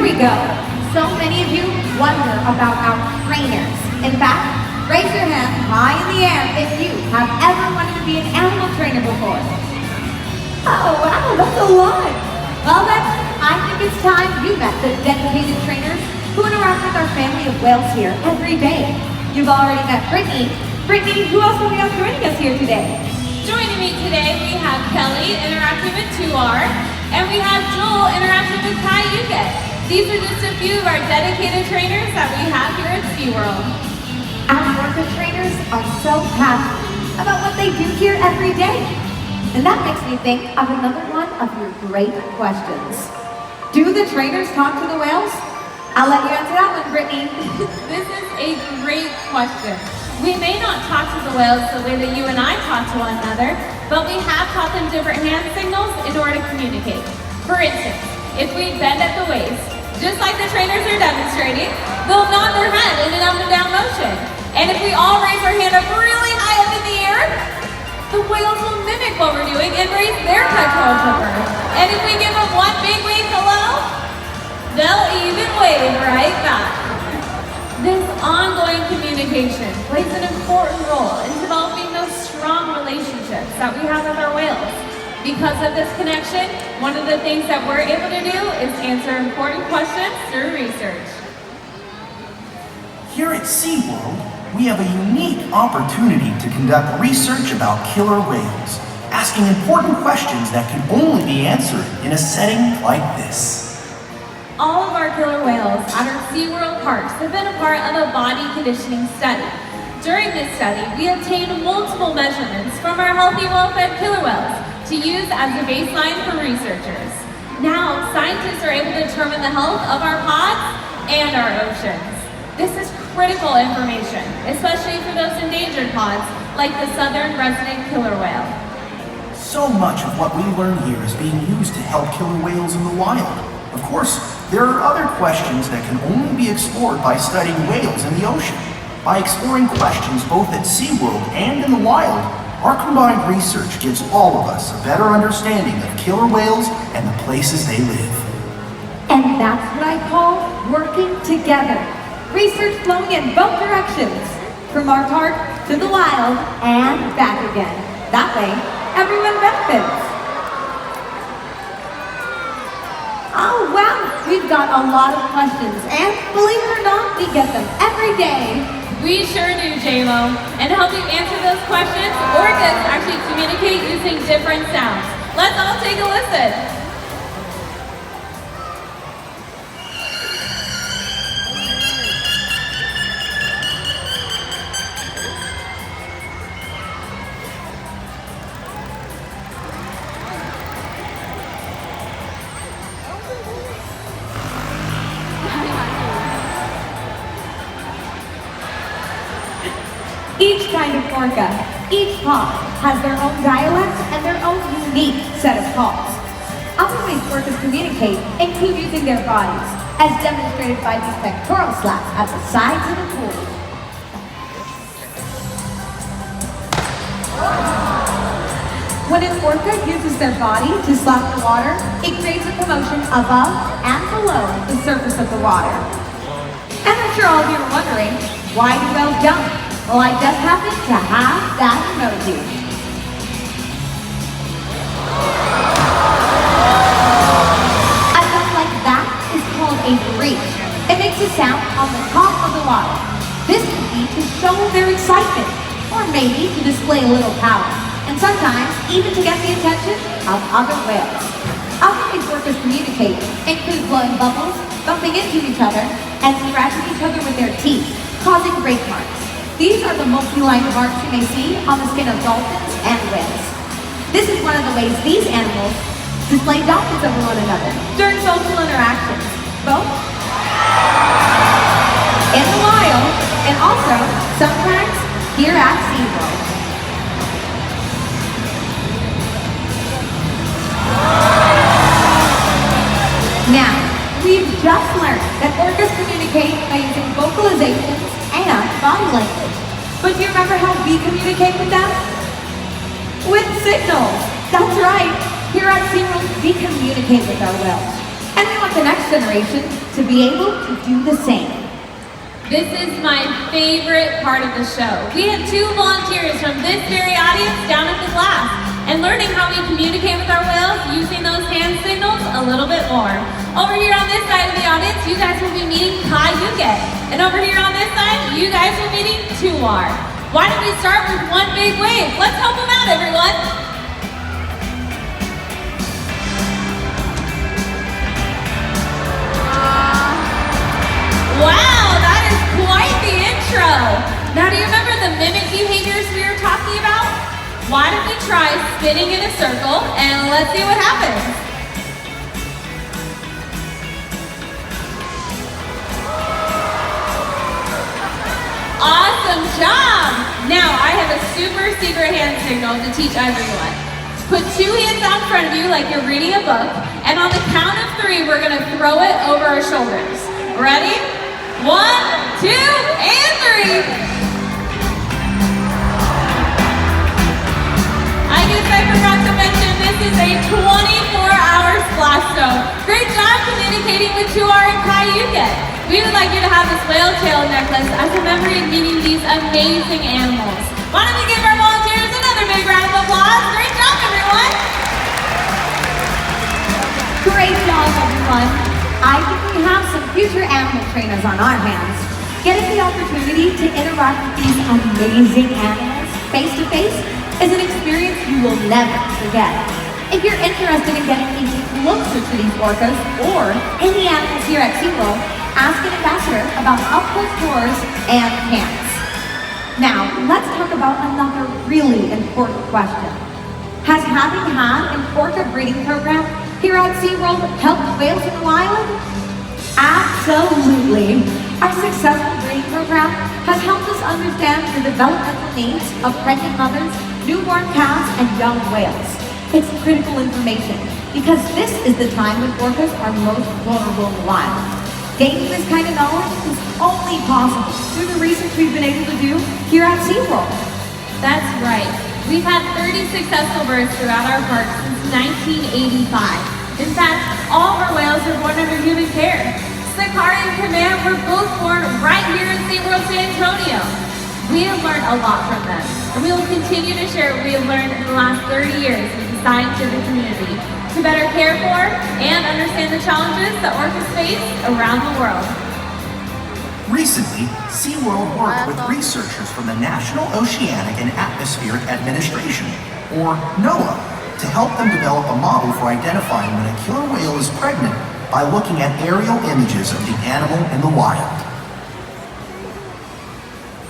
we go. So many of you wonder about our trainers. In fact, raise your hand high in the air if you have ever wanted to be an animal trainer before. Oh wow, that's a lot. Well then, I think it's time you met the dedicated trainers who interact with our family of whales here every day. You've already met Brittany. Brittany, who else do we have joining us here today? Joining me today, we have Kelly interacting with Tuar, and we have Joel interacting with Cayuga. These are just a few of our dedicated trainers that we have here at SeaWorld. Our Orca trainers are so passionate about what they do here every day. And that makes me think of another one of your great questions. Do the trainers talk to the whales? I'll let you answer that one, Brittany. This is a great question. We may not talk to the whales the way that you and I talk to one another, but we have taught them different hand signals in order to communicate. For instance, if we bend at the waist, just like the trainers are demonstrating, they'll nod their head in an up and down motion. And if we all raise our hand up really high up in the air, the whales will mimic what we're doing and raise their pectoral flipper. And if we give them one big wave hello, they'll even wave right back. This ongoing communication plays an important role in developing those strong relationships that we have with our whales. Because of this connection, one of the things that we're able to do is answer important questions through research. Here at SeaWorld, we have a unique opportunity to conduct research about killer whales, asking important questions that can only be answered in a setting like this. All of our killer whales at our SeaWorld parks have been a part of a body conditioning study. During this study, we obtained multiple measurements from our healthy, well-fed killer whales to use as a baseline for researchers. Now, scientists are able to determine the health of our pods and our oceans. This is critical information, especially for those endangered pods, like the southern resident killer whale. So much of what we learn here is being used to help killer whales in the wild. Of course, there are other questions that can only be explored by studying whales in the ocean. By exploring questions both at SeaWorld and in the wild, our combined research gives all of us a better understanding of killer whales and the places they live. And that's what I call working together. Research flowing in both directions, from our park to the wild and back again. That way, everyone benefits. Oh wow, we've got a lot of questions, and believe it or not, we get them every day. We sure do, J-Lo. And to help you answer those questions, orcas actually communicate using different sounds. Let's all take a listen. Each kind of orca, each pod, has their own dialect and their own unique set of calls. Other ways orcas communicate include using their bodies, as demonstrated by these pectoral slaps at the sides of the pool. When an orca uses their body to slap the water, it creates a commotion above and below the surface of the water. And I'm sure all of you are wondering, why do whales jump? Well, I just happen to have that emoji. A jump like that is called a breach. It makes a sound on the top of the water. This can be to show their excitement, or maybe to display a little power, and sometimes even to get the attention of other whales. Other ways orcas communicate include blowing bubbles, bumping into each other, and scratching each other with their teeth, causing break marks. These are the multi-lined marks you may see on the skin of dolphins and whales. This is one of the ways these animals display dominance over one another during social interactions, both in the wild and also sometimes here at SeaWorld. Now, we've just learned that orcas communicate by using vocalizations and body language. But do you remember how we communicate with them? With signals. That's right. Here at SeaWorld, we communicate with our whales. And And we want the next generation to be able to do the same. This is my favorite part of the show. We had 2 volunteers from this very audience down at the glass and learning how we communicate with our whales using those hand signals a little bit more. Over here on this side of the audience, you guys will be meeting Kayuke. And over here on this side, you guys will be meeting Tuwar. Why don't we start with one big wave? Let's help them out, everyone. Wow, that is quite the intro. Now, do you remember the mimic behaviors we were talking about? Why don't we try spinning in a circle and let's see what happens. Awesome job! Now, I have a super secret hand signal to teach everyone. Put 2 hands out in front of you like you're reading a book, and on the count of 3, we're gonna throw it over our shoulders. Ready? 1, 2, and 3. I guess I forgot to mention this is a 24-hour splash zone. Great job communicating with Tuwar and Kayuke. We would like you to have this whale tail necklace as a memory of meeting these amazing animals. Why don't we give our volunteers another big round of applause? Great job, everyone! Great job, everyone. I think we have some future animal trainers on our hands. Getting the opportunity to interact with these amazing animals face to face is an experience you will never forget. If you're interested in getting even closer to these orcas or any animals here at SeaWorld, ask an ambassador about up-close tours and camps. Now, let's talk about another really important question. Has having had an orca breeding program here at SeaWorld helped whales in the wild? Absolutely. Our successful breeding program has helped us understand the developmental needs of pregnant mothers, newborn calves, and young whales. It's critical information because this is the time when orcas are most vulnerable in the wild. Gaining this kind of knowledge is only possible through the research we've been able to do here at SeaWorld. That's right. We've had 30 successful births throughout our park since 1985. In fact, all of our whales are born under human care. Sakari and Kamea were both born right here in SeaWorld San Antonio. We have learned a lot from them, and we will continue to share what we have learned in the last 30 years with the scientific community to better care for and understand the challenges that orcas face around the world. Recently, SeaWorld worked with researchers from the National Oceanic and Atmospheric Administration, or NOAA, to help them develop a model for identifying when a killer whale is pregnant by looking at aerial images of the animal in the wild.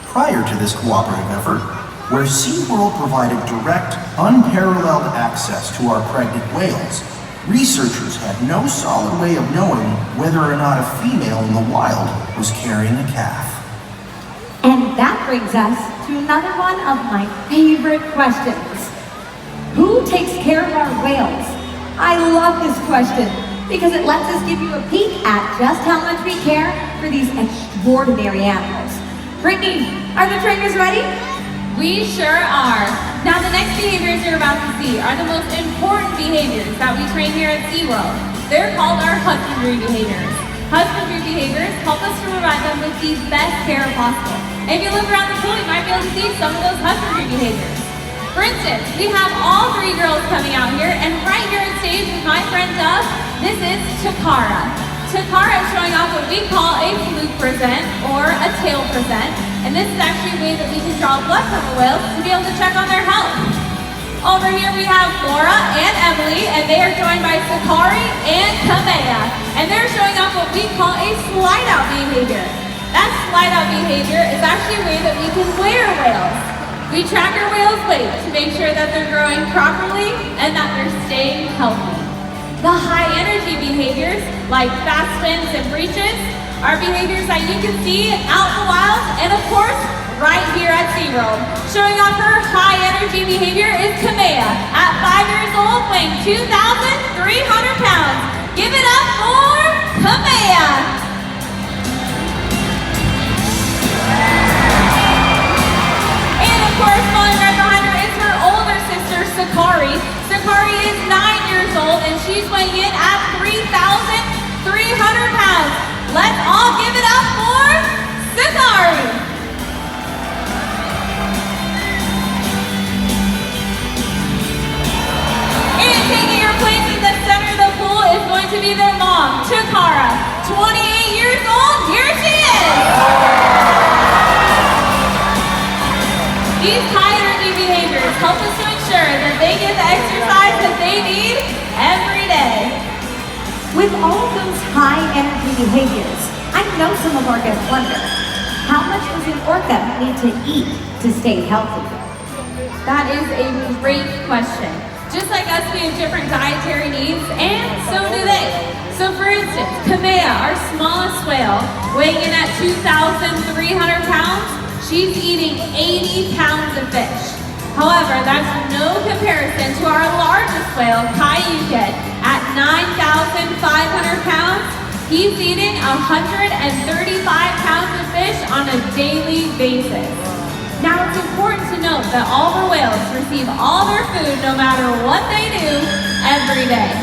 Prior to this cooperative effort, where SeaWorld provided direct, unparalleled access to our pregnant whales, researchers had no solid way of knowing whether or not a female in the wild was carrying a calf. And that brings us to another one of my favorite questions. Who takes care of our whales? I love this question because it lets us give you a peek at just how much we care for these extraordinary animals. Brittany, are the trainers ready? We sure are. Now the next behaviors you're about to see are the most important behaviors that we train here at SeaWorld. They're called our husbandry behaviors. Husbandry behaviors help us to provide them with the best care possible. And if you look around the pool, you might be able to see some of those husbandry behaviors. For instance, we have all 3 girls coming out here, and right here on stage with my friend Dove, this is Takara. Takara is showing off what we call a fluke present or a tail present. And this is actually a way that we can draw blood from the whales to be able to check on their health. Over here we have Laura and Emily, and they are joined by Sakari and Kamea. And they're showing off what we call a slide out behavior. That slide out behavior is actually a way that we can weigh our whales. We track our whales' weight to make sure that they're growing properly and that they're staying healthy. The high energy behaviors, like fast spins and breaches, are behaviors that you can see out in the wild, and of course, right here at SeaWorld. Showing off her high energy behavior is Kamea, at 5 years old, weighing 2,300 pounds. Give it up for Kamea! And of course, following right behind her is her older sister, Sakari. Sakari is 9 years old, and she's weighing in at 3,200 pounds. Let's all give it up for Sakari. And taking her place in the center of the pool is going to be their mom, Takara, 28 years old. Here she is. These high energy behaviors help us to ensure that they get the exercise that they need every day. With all of those high energy behaviors, I know some of our guests wonder, how much does an orca need to eat to stay healthy? That is a great question. Just like us, we have different dietary needs, and so do they. So for instance, Kamea, our smallest whale, weighing in at 2,300 pounds, she's eating 80 pounds of fish. However, that's no comparison to our largest whale, Kayuket, at 9,500 pounds. He's eating 135 pounds of fish on a daily basis. Now, it's important to note that all of our whales receive all their food, no matter what they do, every day.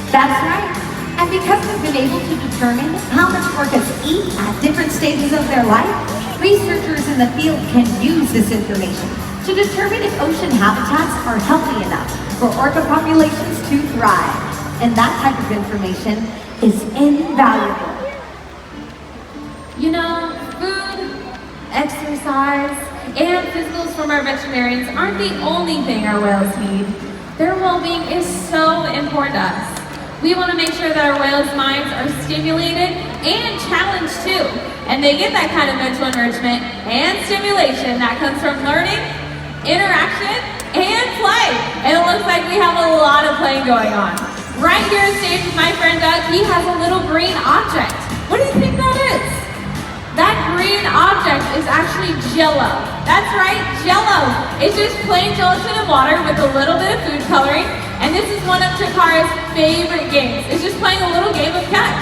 That's right. And because we've been able to determine how much orcas eat at different stages of their life, researchers in the field can use this information to determine if ocean habitats are healthy enough for orca populations to thrive. And that type of information is invaluable. You know, food, exercise, and physicals from our veterinarians aren't the only thing our whales need. Their well-being is so important to us. We want to make sure that our whales' minds are stimulated and challenged too. And they get that kind of mental enrichment and stimulation that comes from learning, interaction, and play. And it looks like we have a lot of playing going on. Right here on stage with my friend Doug, he has a little green object. What do you think that is? That green object is actually Jell-O. That's right, Jell-O. It's just plain gelatin and water with a little bit of food coloring. And this is one of Takara's favorite games. It's just playing a little game of catch.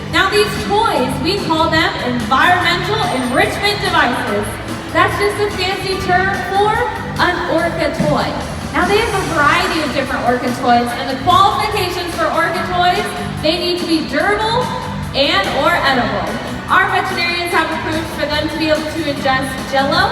Now these toys, we call them environmental enrichment devices. That's just a fancy term for an orca toy. Now they have a variety of different orca toys, and the qualifications for orca toys, they need to be durable and or edible. Our veterinarians have approved for them to be able to ingest Jell-O,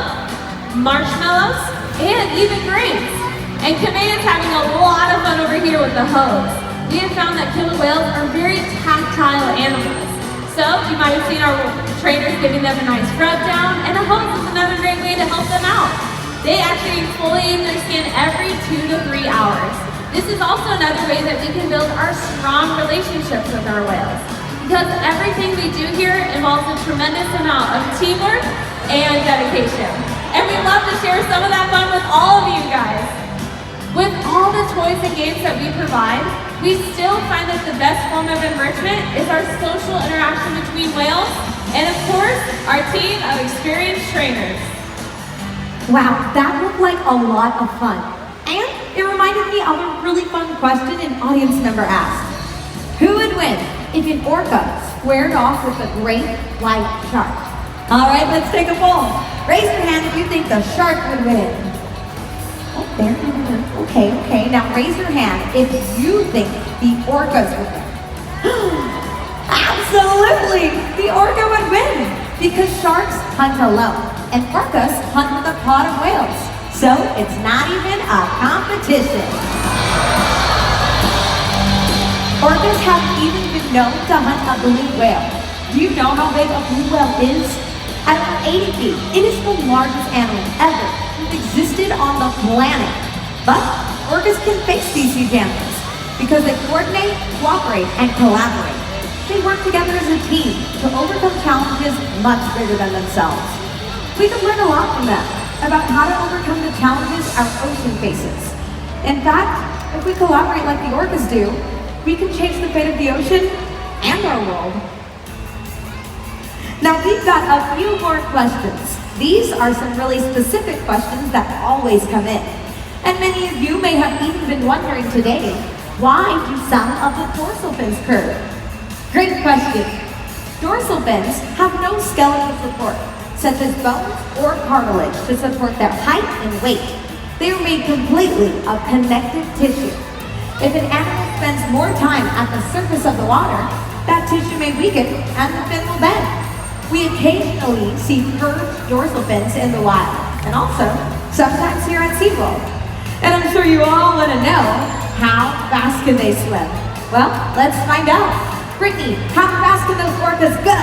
marshmallows, and even grapes. And Kamea's having a lot of fun over here with the hose. We have found that killer whales are very tactile animals. So you might have seen our trainers giving them a nice rub down, and a hose is another great way to help them out. They actually exfoliate their skin every 2 to 3 hours. This is also another way that we can build our strong relationships with our whales. Because everything we do here involves a tremendous amount of teamwork and dedication. And we love to share some of that fun with all of you guys. With all the toys and games that we provide, we still find that the best form of enrichment is our social interaction between whales and, of course, our team of experienced trainers. Wow, that looked like a lot of fun. And it reminded me of a really fun question an audience member asked. Who would win if an orca squared off with a great white shark? All right, let's take a poll. Raise your hand if you think the shark would win. Oh, there. Okay. Now raise your hand if you think the orcas would win. Absolutely, the orca would win because sharks hunt alone and orcas hunt with a pod of whales. So it's not even a competition. Orcas have even been known to hunt a blue whale. Do you know how big a blue whale is? At over 80 feet, it is the largest animal ever to have existed on the planet. But orcas can face these huge animals because they coordinate, cooperate, and collaborate. They work together as a team to overcome challenges much bigger than themselves. We can learn a lot from them about how to overcome the challenges our ocean faces. In fact, if we collaborate like the orcas do, we can change the fate of the ocean and our world. Now we've got a few more questions. These are some really specific questions that always come in. And many of you may have even been wondering today, why do some of the dorsal fins curve? Great question. Dorsal fins have no skeletal support, such as bones or cartilage to support their height and weight. They are made completely of connective tissue. If an animal spends more time at the surface of the water, that tissue may weaken and the fin will bend. We occasionally see curved dorsal fins in the wild, and also sometimes here at SeaWorld. And I'm sure you all want to know, how fast can they swim? Well, let's find out. Brittany, how fast can those orcas go?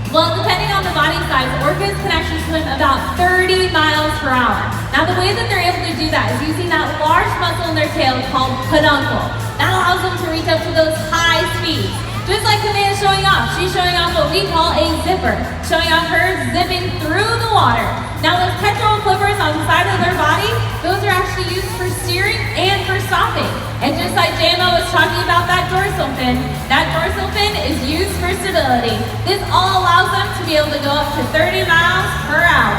Well, depending on the body size, orcas can actually swim about 30 miles per hour. Now, the way that they're able to do that is using that large muscle in their tail called peduncle. That allows them to reach up to those high speeds. Just like Kamea's showing off, she's showing off what we call a zipper, showing off her zipping through the water. Now, those pectoral flippers on the side of their body, those are actually used for steering and for stopping. And just like JMO was talking about that dorsal fin is used for stability. This all allows them to be able to go up to 30 miles per hour.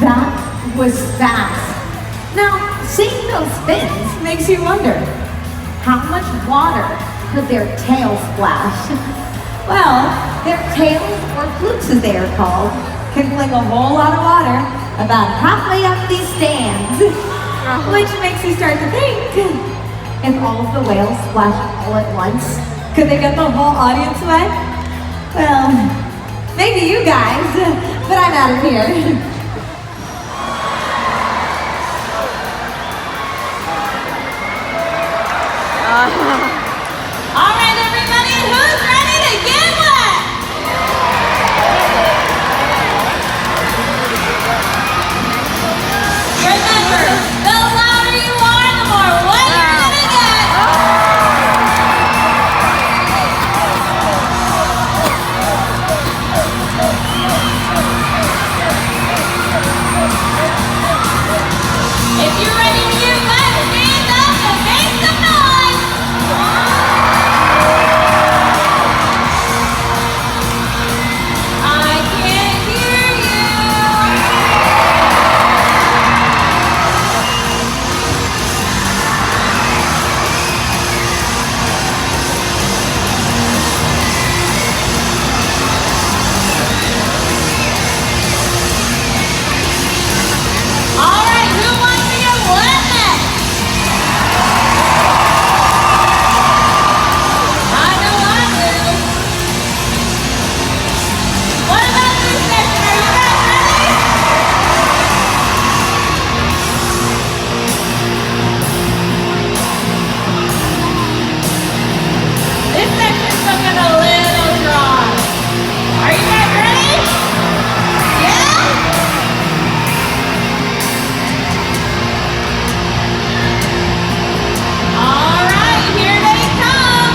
That was fast. Now, seeing those fins makes you wonder, how much water could their tails splash? Well, their tails, or flukes as they are called, can fling a whole lot of water about halfway up these stands. Which makes you start to think, if all of the whales splash all at once, could they get the whole audience wet? Well, maybe you guys, but I'm out of here. All right, everybody, who's ready to get wet? Remember, the louder you are, the more wet you're gonna get. If you're ready to get wet, stand up and make some noise. I can't hear you. All right, who wants to get wet next? I know I do. What about this section? Are you guys ready? This section's gonna get a little dry. Are you guys ready? Yeah? All right, here they come.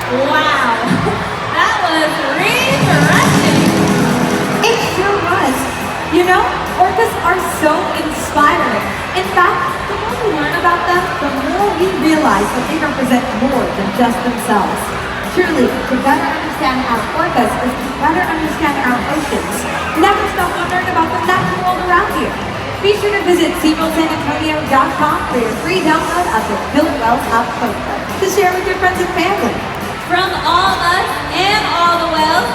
Wow, that was refreshing. It sure was. You know, orcas are so inspiring. In fact, the more we learn about them, the more we realize that they represent more than just themselves. Truly, to better understand our orcas is to better understand our oceans. Never stop wondering about the natural world around you. Be sure to visit SeaWorldSanAntonio.com for your free download of the Killer Whales Up poster to share with your friends and family. From all of us and all the whales,